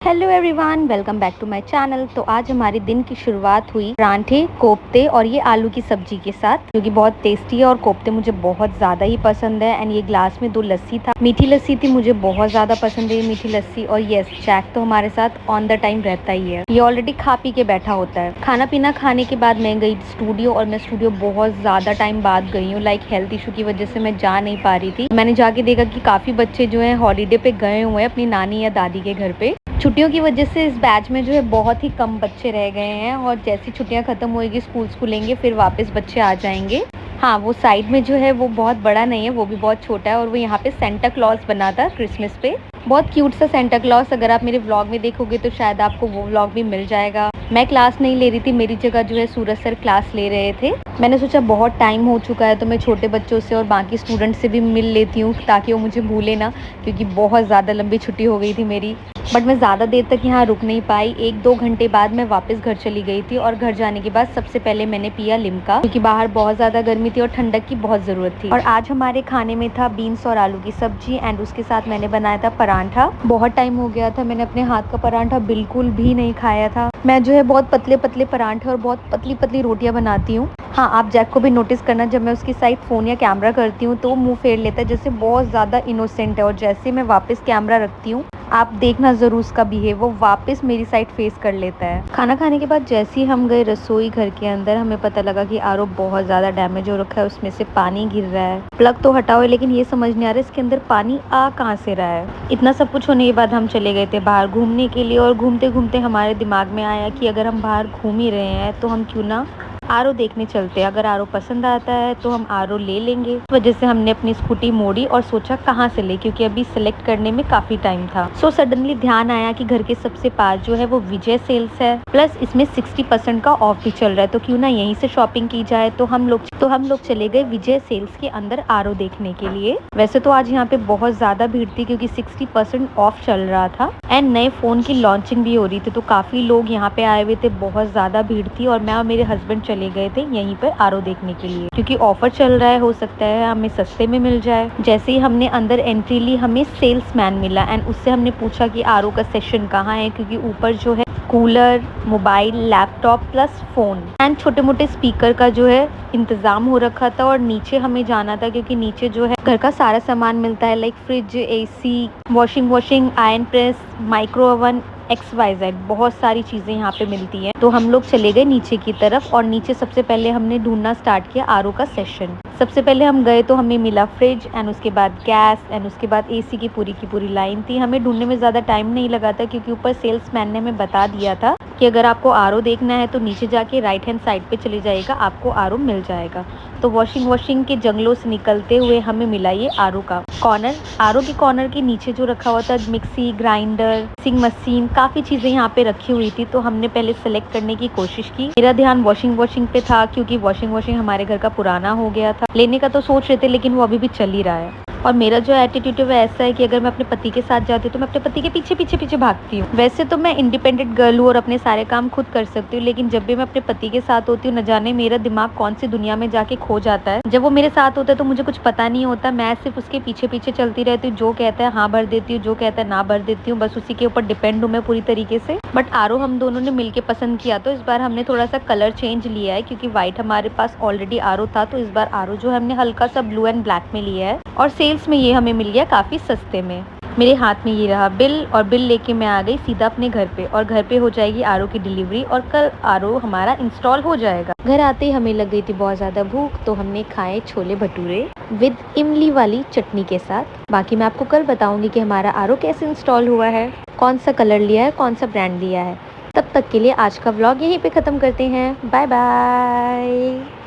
Hello everyone, welcome back to my channel. तो आज हमारे दिन की शुरुआत हुई परांठे, कोफ्ते और ये आलू की सब्जी के साथ, जो कि बहुत टेस्टी है। और कोफ्ते मुझे बहुत ज़्यादा ही पसंद है। एंड ये ग्लास में 2 लस्सी था, मीठी लस्सी थी, मुझे बहुत ज़्यादा पसंद है ये मीठी लस्सी। और यस, जैक तो हमारे साथ ऑन द टाइम रहता ही है, ये ऑलरेडी खा पी के बैठा होता है। खाना पीना खाने के बाद मैं गई स्टूडियो, और मैं स्टूडियो बहुत ज़्यादा टाइम बाद गई हूँ। लाइक हेल्थ इशू की वजह से मैं जा नहीं पा रही थी। मैंने जाके देखा कि काफ़ी बच्चे जो है हॉलीडे पे गए हुए हैं अपनी नानी या दादी के घर पे। छुट्टियों की वजह से इस बैच में जो है बहुत ही कम बच्चे रह गए हैं, और जैसी छुट्टियां खत्म होएगी, स्कूल खुलेंगे, फिर वापस बच्चे आ जाएंगे। हाँ, वो साइड में जो है वो बहुत बड़ा नहीं है, वो भी बहुत छोटा है, और वो यहाँ पे सेंटा क्लॉज बना था क्रिसमस पे। बहुत क्यूट सा सेंटा क्लॉज। अगर आप मेरे व्लॉग में देखोगे तो शायद आपको वो व्लॉग भी मिल जाएगा। मैं क्लास नहीं ले रही थी, मेरी जगह जो है सूरज सर क्लास ले रहे थे। मैंने सोचा बहुत टाइम हो चुका है तो मैं छोटे बच्चों से और बाकी स्टूडेंट से भी मिल लेती हूँ, ताकि वो मुझे भूले ना, क्योंकि बहुत ज़्यादा लंबी छुट्टी हो गई थी मेरी। बट मैं ज़्यादा देर तक यहाँ रुक नहीं पाई। 1-2 घंटे बाद मैं वापस घर चली गई थी, और घर जाने के बाद सबसे पहले मैंने पिया लिम्का, क्योंकि बाहर बहुत ज़्यादा गर्मी थी और ठंडक की बहुत ज़रूरत थी। और आज हमारे खाने में था बीन्स और आलू की सब्जी, एंड उसके साथ मैंने बनाया था परांठा। बहुत टाइम हो गया था, मैंने अपने हाथ का परांठा बिल्कुल भी नहीं खाया था। मैं जो है बहुत पतले पतले परांठे और बहुत पतली पतली रोटियाँ बनाती हूँ। हाँ, आप जैक को भी नोटिस करना, जब मैं उसकी साइड फ़ोन या कैमरा करती हूँ तो वो मुँह फेर लेता है, जैसे बहुत ज़्यादा इनोसेंट है। और जैसे मैं वापस कैमरा रखती हूँ, आप देखना ज़रूर उसका बिहेव, वो वापस मेरी साइड फेस कर लेता है। खाना खाने के बाद जैसे ही हम गए रसोई घर के अंदर, हमें पता लगा कि आरओ बहुत ज़्यादा डैमेज हो रखा है, उसमें से पानी गिर रहा है। प्लग तो हटाओ, लेकिन ये समझ नहीं आ रहा इसके अंदर पानी आ कहाँ से रहा है। इतना सब कुछ होने के बाद हम चले गए थे बाहर घूमने के लिए, और घूमते घूमते हमारे दिमाग में आया कि अगर हम बाहर घूम ही रहे हैं तो हम क्यों ना आरओ देखने चलते हैं। अगर आरओ पसंद आता है तो हम आरओ ले लेंगे। इस वजह से हमने अपनी स्कूटी मोड़ी और सोचा कहाँ से ले, क्योंकि अभी सिलेक्ट करने में काफ़ी टाइम था। सो सडनली ध्यान आया कि घर के सबसे पास जो है वो विजय सेल्स है, प्लस इसमें 60% का ऑफ भी चल रहा है, तो क्यों ना यहीं से शॉपिंग की जाए। तो हम लोग चले गए विजय सेल्स के अंदर आरओ देखने के लिए। वैसे तो आज यहाँ पे बहुत ज़्यादा भीड़ थी, क्योंकि 60% ऑफ चल रहा था, एंड नए फ़ोन की लॉन्चिंग भी हो रही थी, तो काफ़ी लोग यहाँ पे आए हुए थे, बहुत ज़्यादा भीड़ थी। और मैं और मेरे हस्बैंड चले गए थे यहीं पर आरओ देखने के लिए, क्योंकि ऑफर चल रहा है, हो सकता है हमें सस्ते में मिल जाए। जैसे ही हमने अंदर एंट्री ली, हमें सेल्समैन मिला, एंड उससे हमने पूछा कि आरओ का सेक्शन कहाँ है, क्योंकि ऊपर जो है cooler, mobile, laptop plus phone and छोटे मोटे स्पीकर का जो है इंतज़ाम हो रखा था। और नीचे हमें जाना था, क्योंकि नीचे जो है घर का सारा सामान मिलता है, like fridge, AC, washing, iron press, micro oven, XYZ, बहुत सारी चीज़ें यहाँ पे मिलती हैं। तो हम लोग चले गए नीचे की तरफ, और नीचे सबसे पहले हमने ढूंढना स्टार्ट किया आरओ का सेशन। सबसे पहले हम गए तो हमें मिला फ्रिज, एंड उसके बाद गैस, एंड उसके बाद एसी की पूरी लाइन थी। हमें ढूंढने में ज़्यादा टाइम नहीं लगा था, क्योंकि ऊपर सेल्समैन ने हमें बता दिया था कि अगर आपको आरओ देखना है तो नीचे जाके राइट हैंड साइड पे चले जाएगा, आपको आरओ मिल जाएगा। तो वॉशिंग के जंगलों से निकलते हुए हमें मिला ये आरओ का कॉर्नर। आरओ के कॉर्नर के नीचे जो रखा हुआ था मिक्सी, ग्राइंडर, मिक्सिंग मशीन, काफ़ी चीज़ें यहाँ पे रखी हुई थी। तो हमने पहले सेलेक्ट करने की कोशिश की। मेरा ध्यान वॉशिंग पे था, क्योंकि वॉशिंग हमारे घर का पुराना हो गया था। लेने का तो सोच रहे थे, लेकिन वो अभी भी चल ही रहा है। और मेरा जो एटीट्यूड है वो ऐसा है कि अगर मैं अपने पति के साथ जाती हूँ तो मैं अपने पति के पीछे भागती हूँ। वैसे तो मैं इंडिपेंडेंट गर्ल हूँ और अपने सारे काम खुद कर सकती हूँ, लेकिन जब भी मैं अपने पति के साथ होती हूँ, न जाने मेरा दिमाग कौन सी दुनिया में जाके खो जाता है। जब वो मेरे साथ होता है तो मुझे कुछ पता नहीं होता, मैं सिर्फ उसके पीछे चलती रहती हूँ। जो कहता है हाँ भर देती हूँ, जो कहता है ना भर देती हूँ, बस उसी के ऊपर डिपेंड हूँ मैं पूरी तरीके से। बट आरओ हम दोनों ने मिलके पसंद किया, तो इस बार हमने थोड़ा सा कलर चेंज लिया है, क्योंकि व्हाइट हमारे पास ऑलरेडी आरओ था। तो इस बार आरओ जो है हमने हल्का सा ब्लू एंड ब्लैक में लिया है, और सेल्स में ये हमें मिल गया काफ़ी सस्ते में। मेरे हाथ में ये रहा बिल, और बिल लेके मैं आ गई सीधा अपने घर पे, और घर पे हो जाएगी आरओ की डिलीवरी, और कल आरओ हमारा इंस्टॉल हो जाएगा। घर आते ही हमें लग गई थी बहुत ज़्यादा भूख, तो हमने खाए छोले भटूरे विद इमली वाली चटनी के साथ। बाकी मैं आपको कल बताऊंगी कि हमारा आरओ कैसे इंस्टॉल हुआ है, कौन सा कलर लिया है, कौन सा ब्रांड लिया है। तब तक के लिए आज का व्लॉग यहीं पे ख़त्म करते हैं। Bye bye.